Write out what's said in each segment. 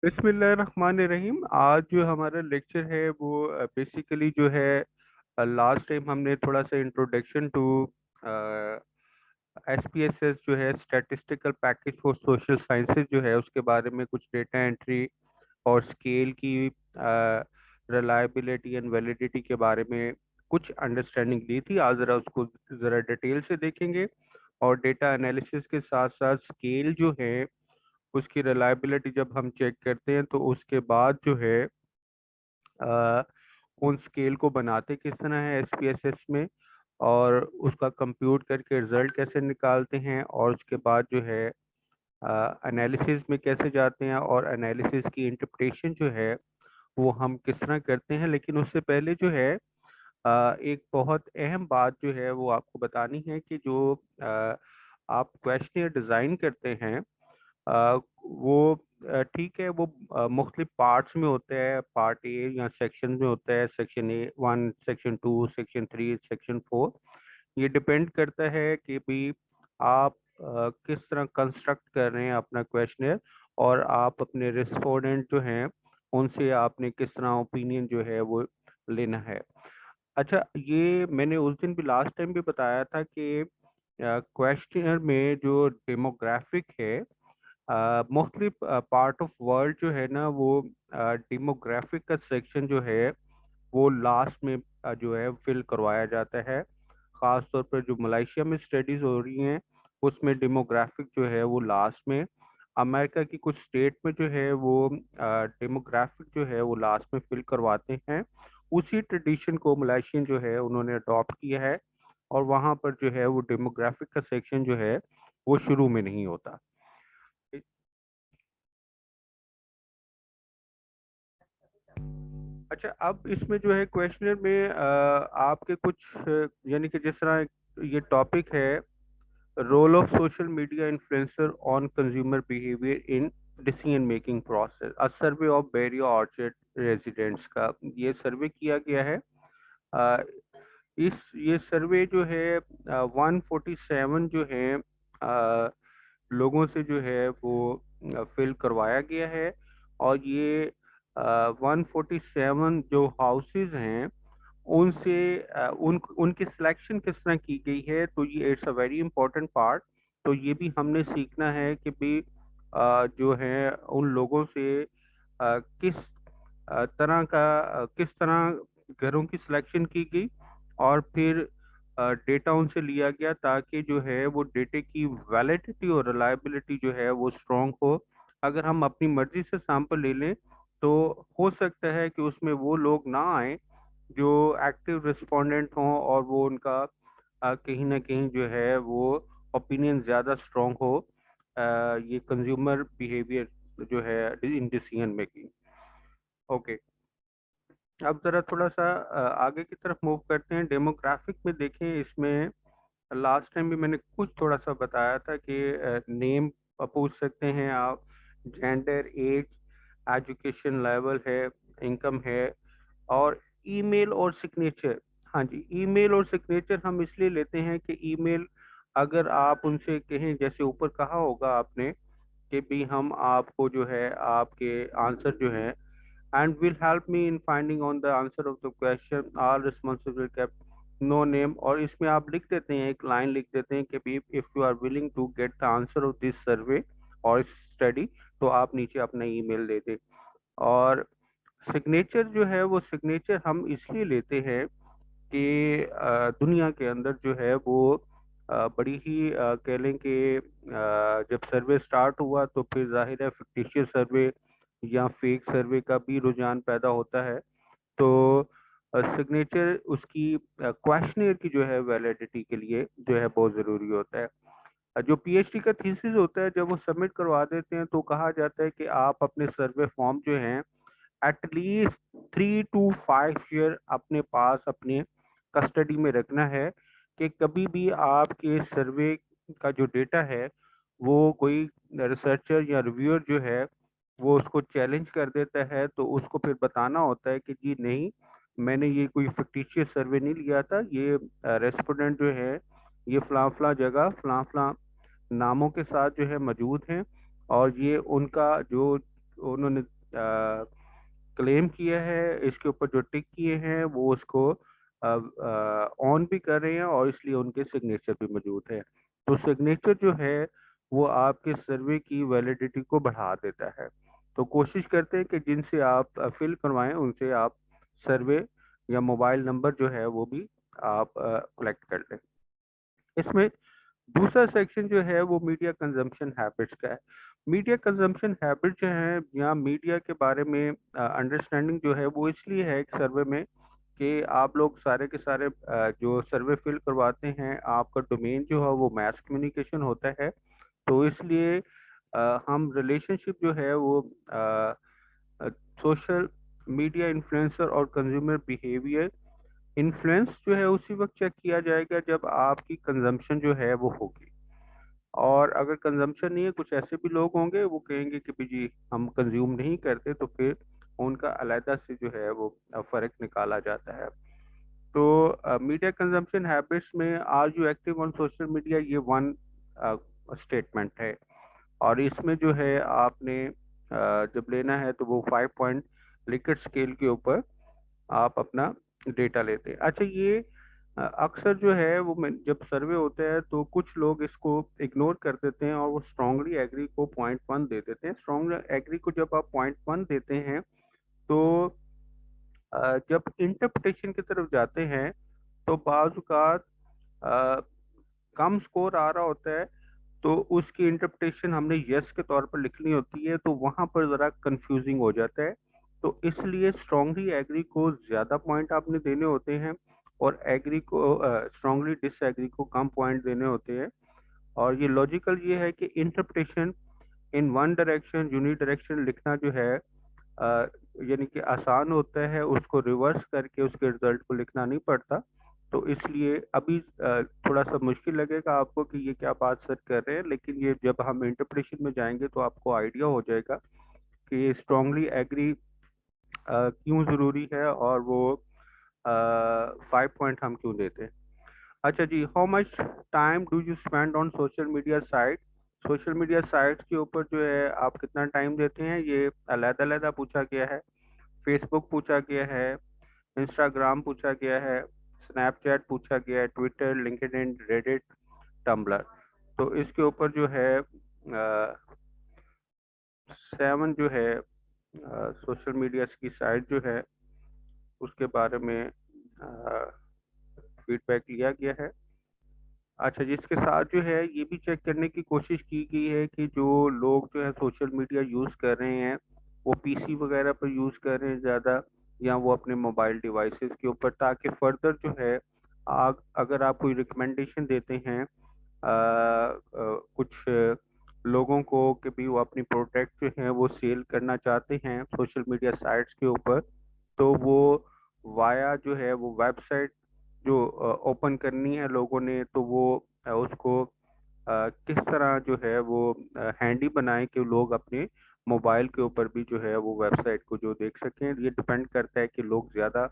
बिस्मिल्लाहिर्रहमानिर्रहीम। आज जो हमारा लेक्चर है वो बेसिकली जो है, लास्ट टाइम हमने थोड़ा सा इंट्रोडक्शन टू एसपीएसएस जो है statistical package for social sciences जो है उसके बारे में कुछ डेटा एंट्री और स्केल की रिलायबिलिटी एंड वैलिडिटी के बारे में कुछ अंडरस्टैंडिंग ली थी। आज ज़रा उसको ज़रा डिटेल से देखेंगे और डेटा एनालिसिस के साथ साथ स्केल जो है उसकी रिलायबिलिटी जब हम चेक करते हैं तो उसके बाद जो है अ, उन स्केल को बनाते किस तरह है एसपीएसएस में, और उसका कंप्यूट करके रिजल्ट कैसे निकालते हैं, और उसके बाद जो है एनालिसिस में कैसे जाते हैं, और एनालिसिस की इंटरप्रिटेशन जो है वो हम किस तरह करते हैं। लेकिन उससे पहले जो है एक बहुत अहम बात जो है वो आपको बतानी है कि जो आप क्वेश्चन डिज़ाइन करते हैं वो ठीक है, वो मुख्तलिफ पार्ट्स में होते हैं। पार्ट ए या सेक्शन में होता है, section A one, section two, section three, section four. ये डिपेंड करता है कि भी आप किस तरह कंस्ट्रक्ट कर रहे हैं अपना क्वेश्चनर, और आप अपने रिस्पोंडेंट जो हैं उनसे आपने किस तरह ओपिनियन जो है वो लेना है। अच्छा, ये मैंने उस दिन भी लास्ट टाइम भी बताया था कि क्वेश्चनर में जो डेमोग्राफिक है, मुख्तलिफ पार्ट ऑफ वर्ल्ड जो है ना वो डेमोग्राफिक का सेक्शन जो है वो लास्ट में जो है फिल करवाया जाता है। ख़ास तौर पर जो मलेशिया में स्टडीज़ हो रही हैं उसमें डेमोग्राफिक जो है वो लास्ट में। अमेरिका की कुछ स्टेट में जो है वो डेमोग्राफिक जो है वो लास्ट में फिल करवाते हैं। उसी ट्रेडिशन को मलेशियन जो है उन्होंने अडॉप्ट किया है, और वहाँ पर जो है वो डेमोग्राफिक का सेक्शन जो है वो शुरू में नहीं होता। अच्छा, अब इसमें जो है क्वेश्चनर में आपके कुछ यानी कि जिस तरह ये टॉपिक है, role of social media influencer on consumer behaviour in decision making process, a survey of बैरिया ऑर्चर्ड रेजिडेंट्स का ये सर्वे किया गया है। अ, इस ये सर्वे जो है 147 जो है लोगों से जो है वो फिल करवाया गया है। और ये 147 जो हाउसेज हैं उनसे उनकी सिलेक्शन किस तरह की गई है, तो ये it's a very important part. तो ये भी हमने सीखना है कि भी जो है उन लोगों से किस तरह का किस तरह घरों की सिलेक्शन की गई, और फिर डेटा उनसे लिया गया ताकि जो है वो डेटे की वैलिडिटी और रिलायबिलिटी जो है वो स्ट्रांग हो। अगर हम अपनी मर्जी से सैंपल ले लें तो हो सकता है कि उसमें वो लोग ना आए जो एक्टिव रिस्पोंडेंट हों, और वो उनका कहीं ना कहीं जो है वो ओपिनियन ज़्यादा स्ट्रांग हो ये कंज्यूमर बिहेवियर जो है इन डिसीजन मेकिंग। ओके, अब ज़रा थोड़ा सा आगे की तरफ मूव करते हैं। डेमोग्राफिक में देखें, इसमें लास्ट टाइम भी मैंने कुछ थोड़ा सा बताया था कि नेम पूछ सकते हैं आप, जेंडर, एज, एजुकेशन लेवल है, इनकम है, और ईमेल और सिग्नेचर। हाँ जी, ईमेल और सिग्नेचर हम इसलिए लेते हैं कि ईमेल अगर आप उनसे कहें, जैसे ऊपर कहा होगा आपने कि भी हम आपको जो है आपके आंसर जो है and will help me in finding on the answer of the question, all responsible kept no name। और इसमें आप लिख देते हैं, एक लाइन लिख देते हैं कि भी if you are willing to get the answer of this survey और स्टडी, तो आप नीचे अपना ईमेल दे दें। और सिग्नेचर जो है वो सिग्नेचर हम इसलिए लेते हैं कि दुनिया के अंदर जो है वो बड़ी ही कह लें कि जब सर्वे स्टार्ट हुआ तो फिर जाहिर है फिक्टिशियस सर्वे या फेक सर्वे का भी रुझान पैदा होता है। तो सिग्नेचर उसकी क्वेश्चनियर की जो है वैलिडिटी के लिए जो है बहुत ज़रूरी होता है। जो पीएचडी का थीसिस होता है, जब वो सबमिट करवा देते हैं तो कहा जाता है कि आप अपने सर्वे फॉर्म जो हैं एटलीस्ट 3 to 5 ईयर अपने पास अपने कस्टडी में रखना है, कि कभी भी आपके सर्वे का जो डेटा है वो कोई रिसर्चर या रिव्यूअर जो है वो उसको चैलेंज कर देता है, तो उसको फिर बताना होता है कि जी नहीं, मैंने ये कोई फिक्टिशियस सर्वे नहीं लिया था, ये रेस्पोंडेंट जो है ये फलां फलां जगह फलां फलां नामों के साथ जो है मौजूद हैं, और ये उनका जो उन्होंने क्लेम किया है, इसके ऊपर जो टिक किए हैं वो उसको ऑन भी कर रहे हैं और इसलिए उनके सिग्नेचर भी मौजूद है। तो सिग्नेचर जो है वो आपके सर्वे की वैलिडिटी को बढ़ा देता है। तो कोशिश करते हैं कि जिनसे आप फिल करवाएं उनसे आप सर्वे या मोबाइल नंबर जो है वो भी आप कलेक्ट कर लें। इसमें दूसरा सेक्शन जो है वो मीडिया कंजम्पशन हैबिट्स का है। मीडिया कंजम्पशन हैबिट जो है या मीडिया के बारे में अंडरस्टैंडिंग जो है वो इसलिए है एक सर्वे में कि आप लोग सारे के सारे जो सर्वे फिल करवाते हैं आपका डोमेन जो है वो मैस कम्युनिकेशन होता है। तो इसलिए हम रिलेशनशिप जो है वो सोशल मीडिया इन्फ्लुएंसर और कंज्यूमर बिहेवियर इन्फ्लुएंस जो है उसी वक्त चेक किया जाएगा जब आपकी कंजम्पशन जो है वो होगी। और अगर कंजम्पशन नहीं है, कुछ ऐसे भी लोग होंगे वो कहेंगे कि भाई जी हम कंज्यूम नहीं करते, तो फिर उनका अलहदा से जो है वो फर्क निकाला जाता है। तो मीडिया कंजम्पशन हैबिट्स में are you active on social media, ये वन स्टेटमेंट है। और इसमें जो है आपने जब लेना है तो वो 5 पॉइंट लिकट स्केल के ऊपर आप अपना डेटा लेते हैं। अच्छा, ये अक्सर जो है वो जब सर्वे होता है तो कुछ लोग इसको इग्नोर कर देते हैं और वो स्ट्रांगली एग्री को 0.1 दे देते हैं। स्ट्रांगली एग्री को जब आप 0.1 देते हैं तो जब इंटरप्रिटेशन की तरफ जाते हैं तो बाज़ औक़ात कम स्कोर आ रहा होता है तो उसकी इंटरप्रिटेशन हमने यस के तौर पर लिखनी होती है, तो वहाँ पर ज़रा कंफ्यूजिंग हो जाता है। तो इसलिए स्ट्रांगली एग्री को ज़्यादा पॉइंट आपने देने होते हैं और एग्री को स्ट्रांगली डिसएग्री को कम पॉइंट देने होते हैं। और ये लॉजिकल ये है कि इंटरप्रिटेशन इन वन डायरेक्शन यूनिडायरेक्शन लिखना जो है यानी कि आसान होता है, उसको रिवर्स करके उसके रिजल्ट को लिखना नहीं पड़ता। तो इसलिए अभी थोड़ा सा मुश्किल लगेगा आपको कि ये क्या बात सर कर रहे हैं, लेकिन ये जब हम इंटरप्रिटेशन में जाएंगे तो आपको आइडिया हो जाएगा कि स्ट्रांगली एग्री क्यों ज़रूरी है और वो 5 पॉइंट हम क्यों देते हैं। अच्छा जी, how much time do you spend on social media site. Social media sites के ऊपर जो है आप कितना टाइम देते हैं ये अलग-अलग पूछा गया है। फेसबुक पूछा गया है, इंस्टाग्राम पूछा गया है, स्नैपचैट पूछा गया है, ट्विटर, लिंक्डइन, रेडिट, टम्बलर। तो इसके ऊपर जो है 7 जो है सोशल मीडिया की साइट जो है उसके बारे में फीडबैक लिया गया है। अच्छा जी, इसके साथ जो है ये भी चेक करने की कोशिश की गई है कि जो लोग जो है सोशल मीडिया यूज़ कर रहे हैं वो पीसी वगैरह पर यूज़ कर रहे हैं ज़्यादा या वो अपने मोबाइल डिवाइसेस के ऊपर, ताकि फर्दर जो है अगर आप कोई रिकमेंडेशन देते हैं कुछ लोगों को कि भी वो अपनी प्रोडक्ट जो है वो सेल करना चाहते हैं सोशल मीडिया साइट्स के ऊपर, तो वो वाया जो है वो वेबसाइट जो ओपन करनी है लोगों ने, तो वो उसको किस तरह जो है वो हैंडी बनाएं कि लोग अपने मोबाइल के ऊपर भी जो है वो वेबसाइट को जो देख सकें। ये डिपेंड करता है कि लोग ज़्यादा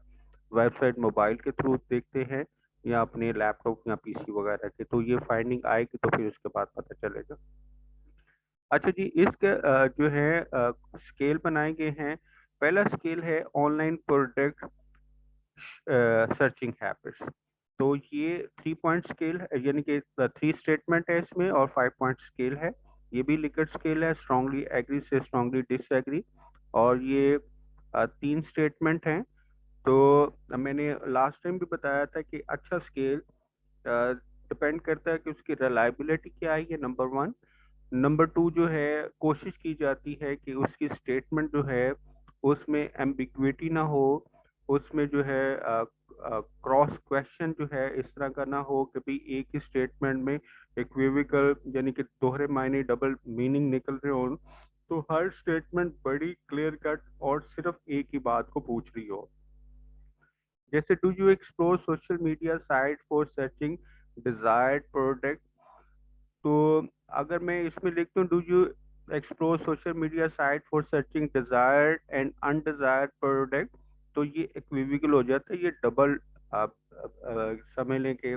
वेबसाइट मोबाइल के थ्रू देखते हैं या अपने लैपटॉप या पीसी वगैरह के, तो ये फाइंडिंग आएगी तो फिर उसके बाद पता चलेगा। अच्छा जी, इसके जो है स्केल बनाए गए हैं। पहला स्केल है ऑनलाइन प्रोडक्ट सर्चिंग हैबिट्स। तो ये 3 पॉइंट स्केल है, यानी कि 3 स्टेटमेंट है इसमें और 5 पॉइंट स्केल है। ये भी लिकट स्केल है, स्ट्रांगली एग्री से स्ट्रांगली डिसएग्री। और ये 3 स्टेटमेंट हैं। तो मैंने लास्ट टाइम भी बताया था कि अच्छा स्केल डिपेंड करता है कि उसकी रिलायबिलिटी क्या है, ये नंबर 1। नंबर 2 जो है कोशिश की जाती है कि उसकी स्टेटमेंट जो है उसमें एम्बिग्विटी ना हो, उसमें जो है क्रॉस क्वेश्चन जो है इस तरह का ना हो कि भाई एक ही स्टेटमेंट में इक्विवोकल यानी कि दोहरे मायने डबल मीनिंग निकल रहे हो। तो हर स्टेटमेंट बड़ी क्लियर कट और सिर्फ एक ही बात को पूछ रही हो। जैसे do you explore social media site for searching desired product. तो अगर मैं इसमें लिखता हूँ do you explore social media site for searching desired and undesired product, तो ये इक्विवोकल हो जाता है, ये डबल आप समझ लें कि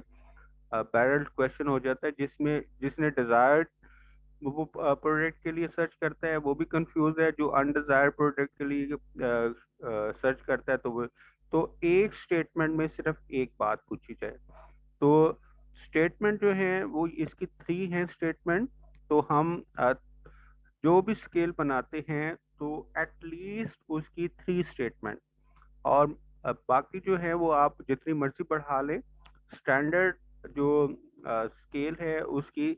बैरल क्वेश्चन हो जाता है, जिसमें जिसने डिजायर्ड वो प्रोडक्ट के लिए सर्च करता है वो भी कंफ्यूज है, जो अनडिजायर्ड प्रोडक्ट के लिए सर्च करता है तो वो, तो एक स्टेटमेंट में सिर्फ एक बात पूछी जाए। तो स्टेटमेंट जो है वो इसकी थ्री हैं स्टेटमेंट। तो हम जो भी स्केल बनाते हैं तो एटलीस्ट उसकी थ्री स्टेटमेंट, और बाकी जो है वो आप जितनी मर्जी बढ़ा लें। स्टैंडर्ड जो स्केल है उसकी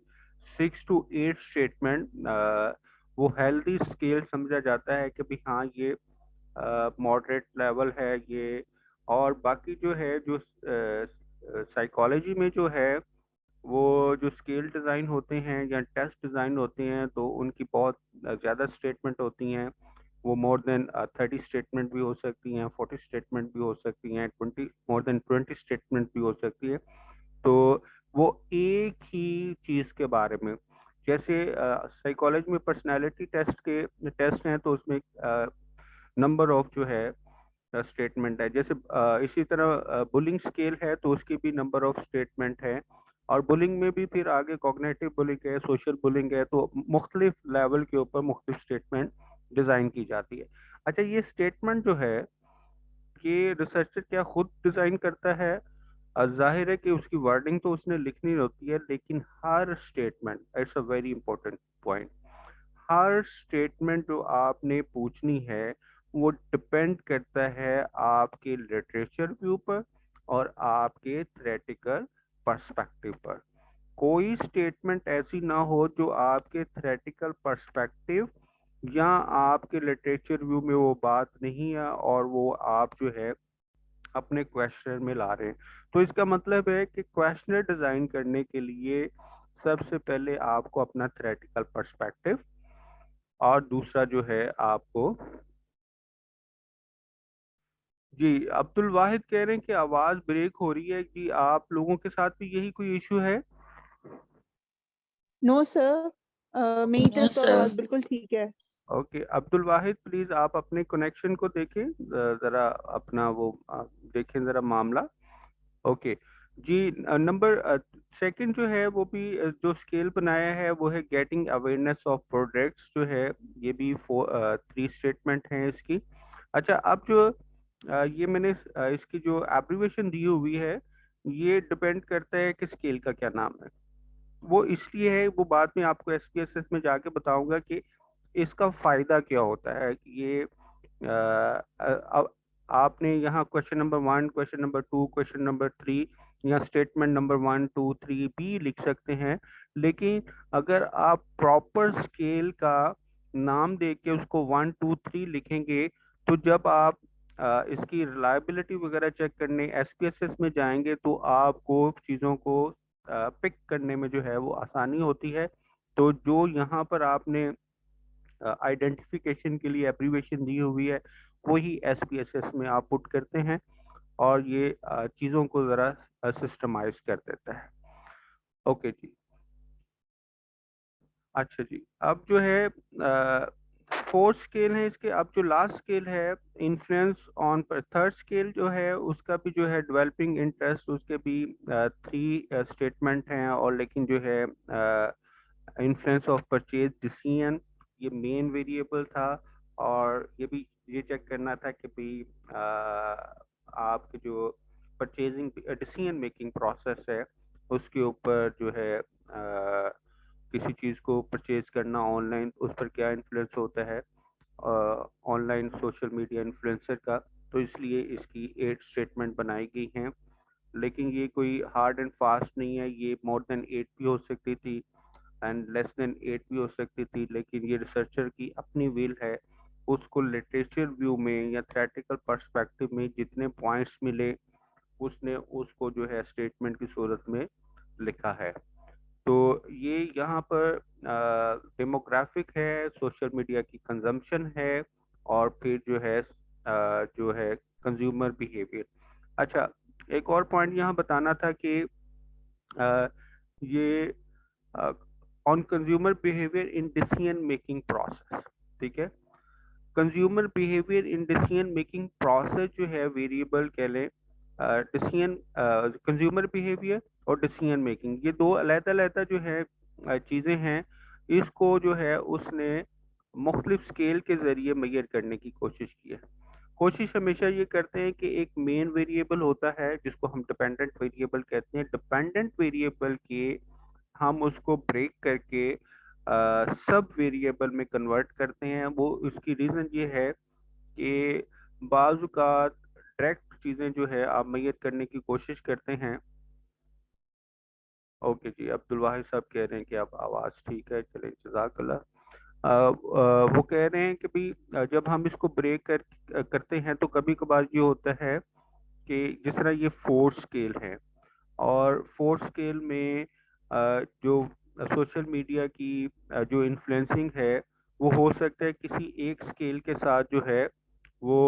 6 to 8 स्टेटमेंट, वो हेल्दी स्केल समझा जाता है कि भाई हाँ ये मॉडरेट लेवल है ये। और बाकी जो है जो साइकोलॉजी में जो है वो जो स्केल डिज़ाइन होते हैं या टेस्ट डिज़ाइन होते हैं तो उनकी बहुत ज़्यादा स्टेटमेंट होती हैं। वो मोर देन 30 स्टेटमेंट भी हो सकती हैं, 40 स्टेटमेंट भी हो सकती हैं, 20 स्टेटमेंट भी हो सकती है। तो वो एक ही चीज़ के बारे में, जैसे साइकोलॉजी में पर्सनालिटी टेस्ट के टेस्ट हैं तो उसमें नंबर ऑफ जो है स्टेटमेंट है। जैसे इसी तरह बुलिंग स्केल है तो उसकी भी नंबर ऑफ स्टेटमेंट है। और बुलिंग में भी फिर आगे कॉग्निटिव बुलिंग है, सोशल बुलिंग है, तो मुख्तलिफ लेवल के ऊपर मुख्तलिफ स्टेटमेंट डिज़ाइन की जाती है। अच्छा, ये स्टेटमेंट जो है कि रिसर्चर क्या खुद डिज़ाइन करता है? जाहिर है कि उसकी वर्डिंग तो उसने लिखनी होती है, लेकिन हर statement, it's a very important point, हर स्टेटमेंट जो आपने पूछनी है वो डिपेंड करता है आपके लिटरेचर व्यू पर और आपके थ्रेटिकल पर्सपेक्टिव पर। कोई स्टेटमेंट ऐसी ना हो जो आपके थ्रेटिकल पर्सपेक्टिव या आपके लिटरेचर व्यू में वो बात नहीं है और वो आप जो है अपने क्वेश्चन में ला रहे हैं। तो इसका मतलब है कि क्वेश्चनर डिजाइन करने के लिए सबसे पहले आपको अपना थ्योरेटिकल पर्सपेक्टिव, और दूसरा जो है आपको, जी अब्दुल वाहिद कह रहे हैं कि आवाज ब्रेक हो रही है, कि आप लोगों के साथ भी यही कोई इशू है? नो सर, मेरी नो तरफ तो सर। आवाज बिल्कुल ठीक है। ओके अब्दुल वाहिद, प्लीज आप अपने कनेक्शन को देखें, जरा अपना वो देखें जरा मामला। ओके जी। नंबर सेकंड जो है वो भी जो स्केल बनाया है वो है गेटिंग अवेयरनेस ऑफ प्रोडक्ट्स जो है, ये भी 3 स्टेटमेंट हैं इसकी। अच्छा, अब जो ये मैंने इसकी जो एब्रीवेशन दी हुई है ये डिपेंड करता है कि स्केल का क्या नाम है। वो इसलिए है, वो बाद में आपको एसपीएसएस में जाके बताऊंगा कि इसका फायदा क्या होता है। कि ये अब आपने यहाँ question number 1, question number 2, question number 3 या स्टेटमेंट नंबर 1, 2, 3 भी लिख सकते हैं, लेकिन अगर आप प्रॉपर स्केल का नाम दे के उसको 1, 2, 3 लिखेंगे तो जब आप इसकी रिलायबिलिटी वगैरह चेक करने एसपीएसएस में जाएंगे तो आपको चीज़ों को पिक करने में जो है वो आसानी होती है। तो जो यहाँ पर आपने आइडेंटिफिकेशन के लिए एब्रीवेशन दी हुई है वही एसपीएसएस में आप पुट करते हैं और ये चीज़ों को ज़रा सिस्टमाइज कर देता है। ओके जी। अच्छा जी, अब जो है फोर्थ स्केल है इसके। अब जो लास्ट स्केल है इन्फ्लुएंस ऑन पर, थर्ड स्केल जो है उसका भी जो है डेवलपिंग इंटरेस्ट, उसके भी 3 स्टेटमेंट हैं। और लेकिन जो है इन्फ्लुएंस ऑफ परचेज डिसीजन ये मेन वेरिएबल था। और ये भी ये चेक करना था कि भाई आपके जो परचेजिंग डिसीजन मेकिंग प्रोसेस है उसके ऊपर जो है किसी चीज़ को परचेज करना ऑनलाइन उस पर क्या इन्फ्लुएंस होता है ऑनलाइन सोशल मीडिया इन्फ्लुएंसर का। तो इसलिए इसकी 8 स्टेटमेंट बनाई गई हैं, लेकिन ये कोई हार्ड एंड फास्ट नहीं है। ये मोर देन 8 भी हो सकती थी एंड लेस देन 8 भी हो सकती थी, लेकिन ये रिसर्चर की अपनी विल है। उसको लिटरेचर व्यू में या थ्योरेटिकल पर्सपेक्टिव में जितने पॉइंट्स मिले उसने उसको जो है स्टेटमेंट की सूरत में लिखा है। तो ये यहाँ पर डेमोग्राफिक है, सोशल मीडिया की कंजम्पशन है, और फिर जो है कंज्यूमर बिहेवियर। अच्छा, एक और पॉइंट यहाँ बताना था कि अ, ये on consumer behaviour in decision making process, ठीक है। Consumer behaviour in decision making process जो है वेरिएबल कह लें, डिसीजन कंज्यूमर बिहेवियर और डिसीजन मेकिंग ये दो अलग अलग जो है चीज़ें हैं इसको जो है उसने मुख्तलिफ स्केल के जरिए मेजर करने की कोशिश की है। कोशिश हमेशा ये करते हैं कि एक मेन वेरिएबल होता है जिसको हम डिपेंडेंट वेरिएबल कहते हैं, डिपेंडेंट वेरिएबल के हम उसको ब्रेक करके सब वेरिएबल में कन्वर्ट करते हैं। वो उसकी रीज़न ये है कि बाज़ औक़ात डायरेक्ट चीज़ें जो है आप मेजर करने की कोशिश करते हैं। ओके जी, अब्दुल वाहिद साहब कह रहे हैं कि अब आवाज़ ठीक है, चले जज़ाकल्लाह। वो कह रहे हैं कि भाई जब हम इसको ब्रेक करते हैं तो कभी कभार ये होता है कि जिस तरह ये फोर्थ स्केल है, और फोर्थ स्केल में जो सोशल मीडिया की जो इन्फ्लुएंसिंग है वो हो सकता है किसी एक स्केल के साथ जो है वो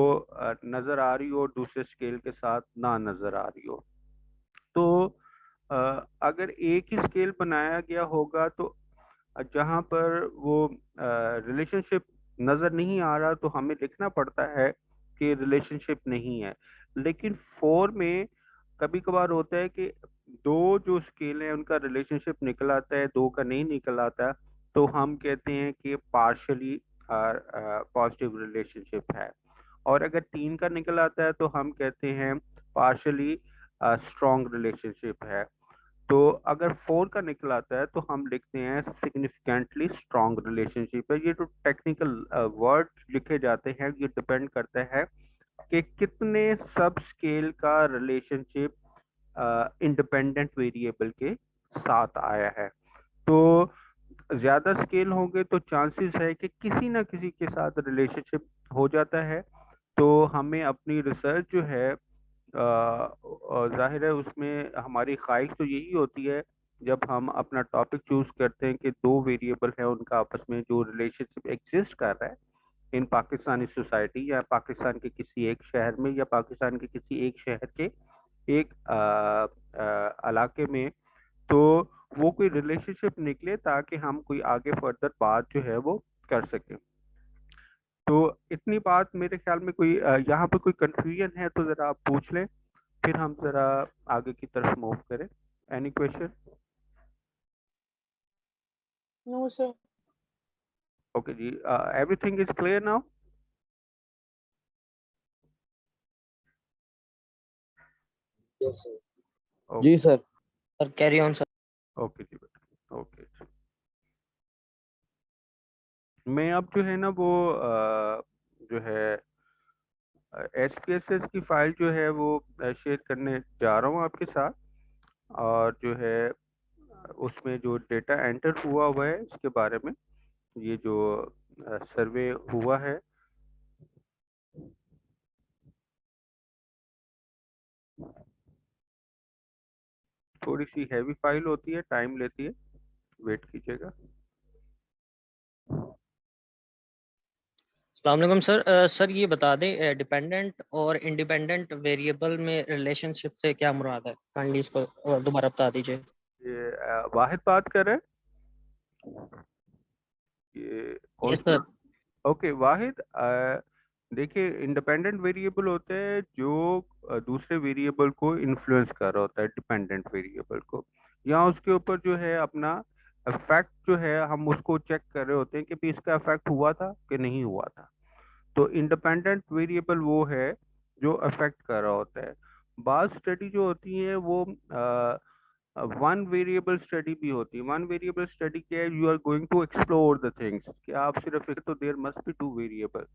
नज़र आ रही हो और दूसरे स्केल के साथ ना नज़र आ रही हो। तो अगर एक ही स्केल बनाया गया होगा तो जहाँ पर वो रिलेशनशिप नज़र नहीं आ रहा तो हमें लिखना पड़ता है कि रिलेशनशिप नहीं है। लेकिन फोर में कभी कभार होता है कि दो जो स्केल हैं उनका रिलेशनशिप निकल आता है, दो का नहीं निकल आता, तो हम कहते हैं कि पार्शली पॉजिटिव रिलेशनशिप है। और अगर तीन का निकल आता है तो हम कहते हैं पार्शली स्ट्रॉन्ग रिलेशनशिप है। तो अगर फोर का निकल आता है तो हम लिखते हैं सिग्निफिकेंटली स्ट्रॉन्ग रिलेशनशिप है। ये जो टेक्निकल वर्ड लिखे जाते हैं ये डिपेंड करता है कि कितने सब स्केल का रिलेशनशिप इंडिपेंडेंट वेरिएबल के साथ आया है। तो ज्यादा स्केल होंगे तो चांसेस है कि किसी ना किसी के साथ रिलेशनशिप हो जाता है। तो हमें अपनी रिसर्च जो है जाहिर है उसमें हमारी ख्वाहिश तो यही होती है जब हम अपना टॉपिक चूज करते हैं कि दो वेरिएबल है उनका आपस में जो रिलेशनशिप एग्जिस्ट कर रहा है इन पाकिस्तानी सोसाइटी, या पाकिस्तान के किसी एक शहर में, या पाकिस्तान के किसी एक शहर के एक इलाके में, तो वो कोई रिलेशनशिप निकले ताकि हम कोई आगे फर्दर बात जो है वो कर सकें। तो इतनी बात मेरे ख्याल में कोई यहाँ पे कोई कंफ्यूजन है तो जरा आप पूछ लें, फिर हम जरा आगे की तरफ मूव करें। Any question? No, sir. Okay जी, everything is clear now? Yes, sir. जी sir. Sir, carry on, sir. Okay जी बेटा, ओके। मैं अब जो है ना वो जो है SPSS की फाइल जो है वो शेयर करने जा रहा हूँ आपके साथ, और जो है उसमें जो डेटा एंटर हुआ है इसके बारे में, ये जो सर्वे हुआ है, थोड़ी सी हैवी फाइल होती है, टाइम लेती है, वेट कीजिएगा। अस्सलाम वालेकुम सर। सर ये बता दें डिपेंडेंट और इंडिपेंडेंट वेरिएबल में रिलेशनशिप से क्या मुराद है? काइंडली इसको दोबारा बता दीजिए। ये वाहिद बात कर रहे हैं, ये कौन यस सी? सर। ओके वाहिद, देखिए इंडिपेंडेंट वेरिएबल होता है जो दूसरे वेरिएबल को इन्फ्लुएंस कर रहा होता है, डिपेंडेंट वेरिएबल को, या उसके ऊपर जो है अपना इफेक्ट जो है हम उसको चेक कर रहे होते हैं कि भी इसका इफेक्ट हुआ था कि नहीं हुआ था। तो इंडिपेंडेंट वेरिएबल वो है जो अफेक्ट कर रहा होता है। बात स्टडी जो होती है वो वन वेरिएबल स्टडी भी होती है। वन वेरिएबल स्टडी क्या है? You are going to explore the things, कि आप सिर्फ एक, तो there must be two variable.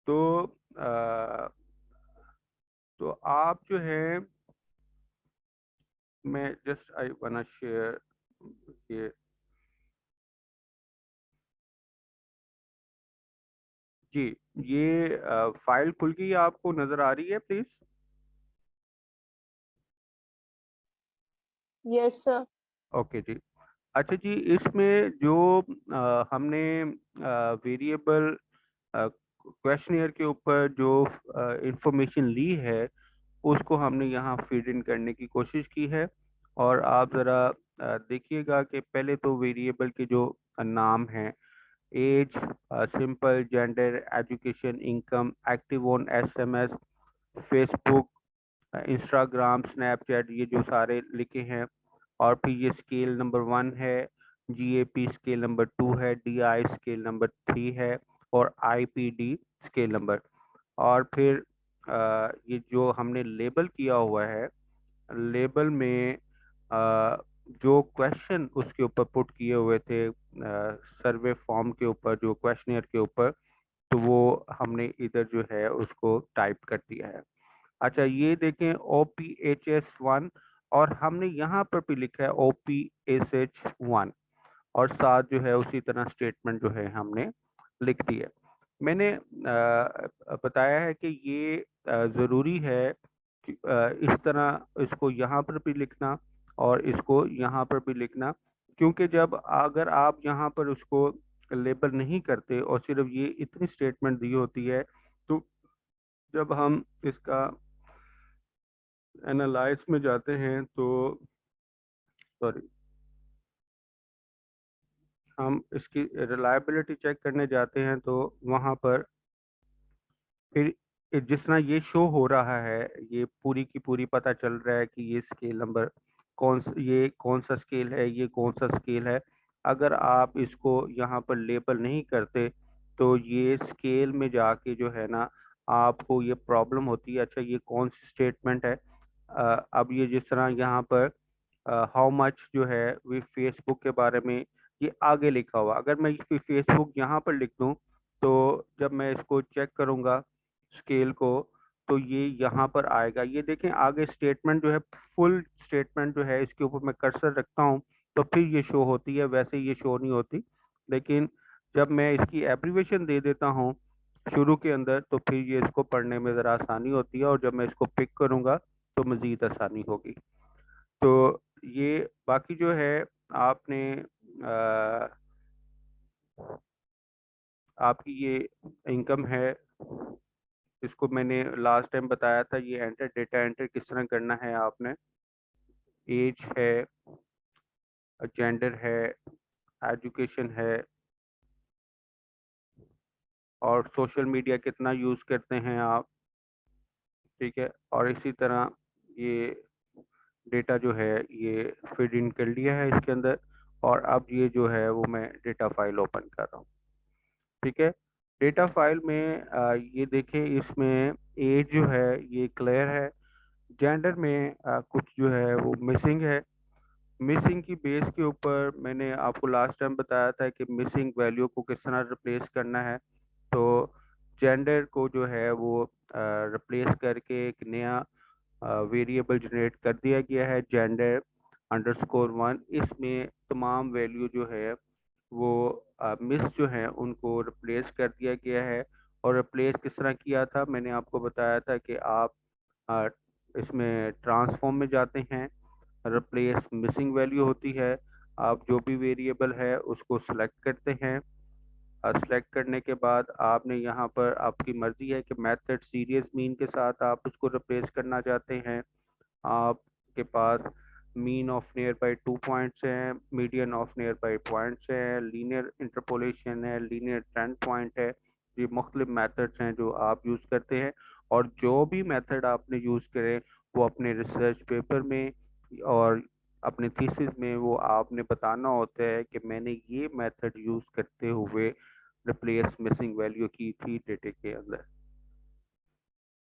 तो तो आप जो है, मैं जस्ट आई वाना शेयर ये, जी, ये फाइल खुल गई, आपको नजर आ रही है प्लीज? Yes, sir. ओके जी। अच्छा जी, इसमें जो हमने वेरिएबल क्वेश्चनियर के ऊपर जो इंफॉर्मेशन ली है उसको हमने यहाँ फीड इन करने की कोशिश की है। और आप ज़रा देखिएगा कि पहले तो वेरिएबल के जो नाम हैं, age, simple, gender, education, income, active on SMS, Facebook, Instagram, Snapchat, ये जो सारे लिखे हैं, और फिर ये स्केल नंबर 1 है, GAP स्केल नंबर 2 है, DI स्केल नंबर 3 है और IPD स्केल नंबर। और फिर ये जो हमने लेबल किया हुआ है, लेबल में जो क्वेश्चन उसके ऊपर पुट किए हुए थे सर्वे फॉर्म के ऊपर, जो क्वेश्चनियर के ऊपर, तो वो हमने इधर जो है उसको टाइप कर दिया है। अच्छा ये देखें OPHS1, और हमने यहाँ पर भी लिखा है OPSH1, और साथ जो है उसी तरह स्टेटमेंट जो है हमने लिख दी है। मैंने बताया है कि ये ज़रूरी है कि इस तरह इसको यहाँ पर भी लिखना और इसको यहाँ पर भी लिखना, क्योंकि जब अगर आप यहाँ पर उसको लेबल नहीं करते और सिर्फ ये इतनी स्टेटमेंट दी होती है, तो जब हम इसका एनालाइज में जाते हैं तो सॉरी हम इसकी रिलायबिलिटी चेक करने जाते हैं, तो वहाँ पर फिर जिस तरह ये शो हो रहा है, ये पूरी की पूरी पता चल रहा है कि ये स्केल नंबर ये कौन सा स्केल है, ये कौन सा स्केल है। अगर आप इसको यहाँ पर लेबल नहीं करते तो ये स्केल में जाके जो है ना आपको ये प्रॉब्लम होती है। अच्छा ये कौन सी स्टेटमेंट है? अब ये जिस तरह यहाँ पर हाउ मच जो है वे फेसबुक के बारे में ये आगे लिखा हुआ, अगर मैं फेसबुक यहाँ पर लिख दूँ तो जब मैं इसको चेक करूँगा स्केल को, तो ये यहाँ पर आएगा। ये देखें आगे स्टेटमेंट जो है, फुल स्टेटमेंट जो है, इसके ऊपर मैं कर्सर रखता हूँ तो फिर ये शो होती है, वैसे ये शो नहीं होती। लेकिन जब मैं इसकी एब्रीवेशन दे देता हूँ शुरू के अंदर, तो फिर ये इसको पढ़ने में ज़रा आसानी होती है, और जब मैं इसको पिक करूँगा तो मज़ीद आसानी होगी। तो ये बाकी जो है आपने आपकी ये इनकम है, इसको मैंने लास्ट टाइम बताया था, ये एंटर डेटा एंटर किस तरह करना है। आपने एज है, जेंडर है, एजुकेशन है, और सोशल मीडिया कितना यूज़ करते हैं आप, ठीक है। और इसी तरह ये डेटा जो है ये फिड इन कर लिया है इसके अंदर, और अब ये जो है वो मैं डेटा फाइल ओपन कर रहा हूँ, ठीक है। डेटा फाइल में ये देखें, इसमें एज जो है ये क्लियर है, जेंडर में कुछ जो है वो मिसिंग है। मिसिंग की बेस के ऊपर मैंने आपको लास्ट टाइम बताया था कि मिसिंग वैल्यू को किस तरह रिप्लेस करना है। तो जेंडर को जो है वो रिप्लेस करके एक नया वेरिएबल जनरेट कर दिया गया है, जेंडर अंडरस्कोर 1। इसमें तमाम वैल्यू जो है वो मिस जो है उनको रिप्लेस कर दिया गया है। और रिप्लेस किस तरह किया था, मैंने आपको बताया था कि आप अ, इसमें ट्रांसफॉर्म में जाते हैं, रिप्लेस मिसिंग वैल्यू होती है, आप जो भी वेरिएबल है उसको सिलेक्ट करते हैं। सिलेक्ट करने के बाद आपने यहाँ पर आपकी मर्जी है कि मेथड सीरियस मीन के साथ आप उसको रिप्लेस करना चाहते हैं। आपके पास mean of nearby 2 points हैं, median of nearby points हैं, लीनियर इंटरपोलेशन है, लीनियर ट्रेंड पॉइंट है। ये मुख्तलिफ मेथड्स हैं जो आप यूज़ करते हैं, और जो भी मेथड आपने यूज़ करें वो अपने रिसर्च पेपर में और अपने थीसिस में वो आपने बताना होता है कि मैंने ये मेथड यूज़ करते हुए रिप्लेस मिसिंग वैल्यू की थी डेटे के अंदर।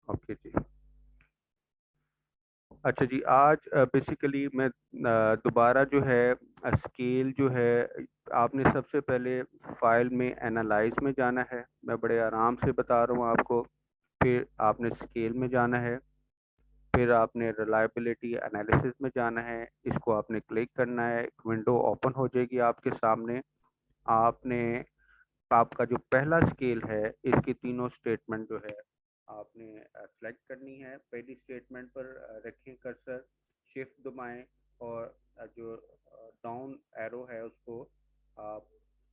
ओके जी। अच्छा जी, आज बेसिकली मैं दोबारा जो है स्केल जो है, आपने सबसे पहले फाइल में एनालाइज में जाना है, मैं बड़े आराम से बता रहा हूँ आपको। फिर आपने स्केल में जाना है, फिर आपने रिलायबिलिटी एनालिसिस में जाना है, इसको आपने क्लिक करना है, एक विंडो ओपन हो जाएगी आपके सामने। आपने आपका जो पहला स्केल है इसकी तीनों स्टेटमेंट जो है आपने सेलेक्ट करनी है। पहली स्टेटमेंट पर रखें कर्सर, शिफ्ट दबाएं, और जो डाउन एरो है उसको आप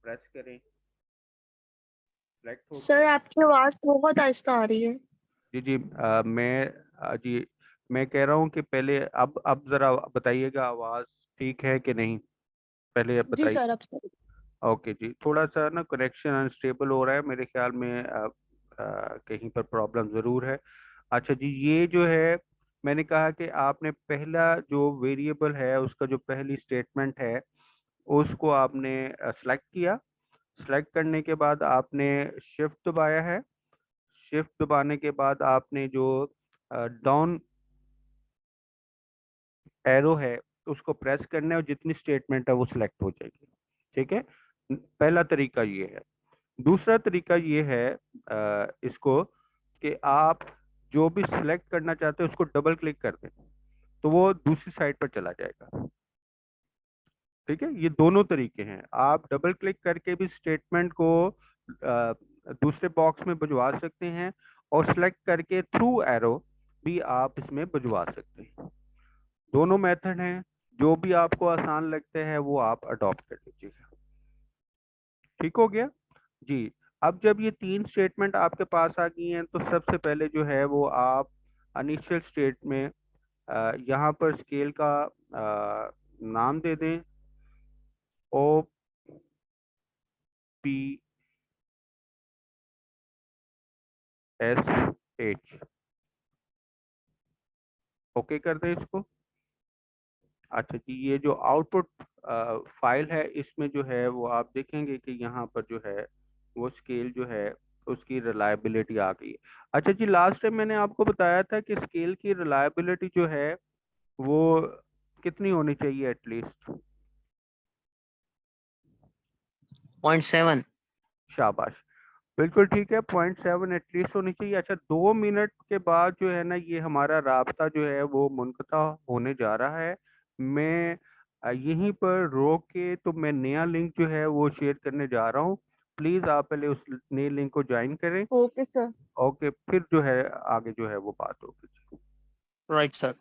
प्रेस करें, सेलेक्ट हो सर गया। आपकी आवाज बहुत आहिस्ता आ रही है। जी जी, जी मैं कह रहा हूँ कि पहले अब ज़रा बताइएगा आवाज़ ठीक है कि नहीं, पहले अब जी बताइए। सर, अब सर। ओके जी, थोड़ा सा ना कनेक्शन अनस्टेबल हो रहा है मेरे ख्याल में, कहीं पर प्रॉब्लम ज़रूर है। अच्छा जी, ये जो है मैंने कहा कि आपने पहला जो वेरिएबल है उसका जो पहली स्टेटमेंट है उसको आपने सेलेक्ट किया। सेलेक्ट करने के बाद आपने शिफ्ट दबाया है। शिफ्ट दबाने के बाद आपने जो डाउन एरो है उसको प्रेस करना है और जितनी स्टेटमेंट है वो सिलेक्ट हो जाएगी। ठीक है, पहला तरीका ये है। दूसरा तरीका ये है इसको कि आप जो भी सिलेक्ट करना चाहते हैं उसको डबल क्लिक कर दें तो वो दूसरी साइड पर चला जाएगा। ठीक है, ये दोनों तरीके हैं। आप डबल क्लिक करके भी स्टेटमेंट को दूसरे बॉक्स में भिजवा सकते हैं और सिलेक्ट करके थ्रू एरो भी आप इसमें भिजवा सकते हैं। दोनों मेथड हैं, जो भी आपको आसान लगते हैं वो आप अडॉप्ट कर लीजिएगा। ठीक हो गया जी। अब जब ये तीन स्टेटमेंट आपके पास आ गई हैं तो सबसे पहले जो है वो आप इनिशियल स्टेट में यहाँ पर स्केल का नाम दे दें O P S H. Okay कर दें इसको। अच्छा जी, ये जो आउटपुट फाइल है इसमें जो है वो आप देखेंगे कि यहाँ पर जो है वो स्केल जो है उसकी रिलायबिलिटी आ गई है। अच्छा जी, लास्ट टाइम मैंने आपको बताया था कि स्केल की रिलायबिलिटी जो है वो कितनी होनी चाहिए एटलीस्ट। 0.7। शाबाश, बिल्कुल ठीक है, 0.7 एटलीस्ट होनी चाहिए। अच्छा, 2 मिनट के बाद जो है ना ये हमारा राब्ता जो है वो मुनक़ता होने जा रहा है। मैं यहीं पर रोक के तो मैं नया लिंक जो है वो शेयर करने जा रहा हूँ। प्लीज़ आप पहले उस नए लिंक को ज्वाइन करें। Okay sir. ओके, फिर जो है आगे जो है वो बात होगी। Right sir.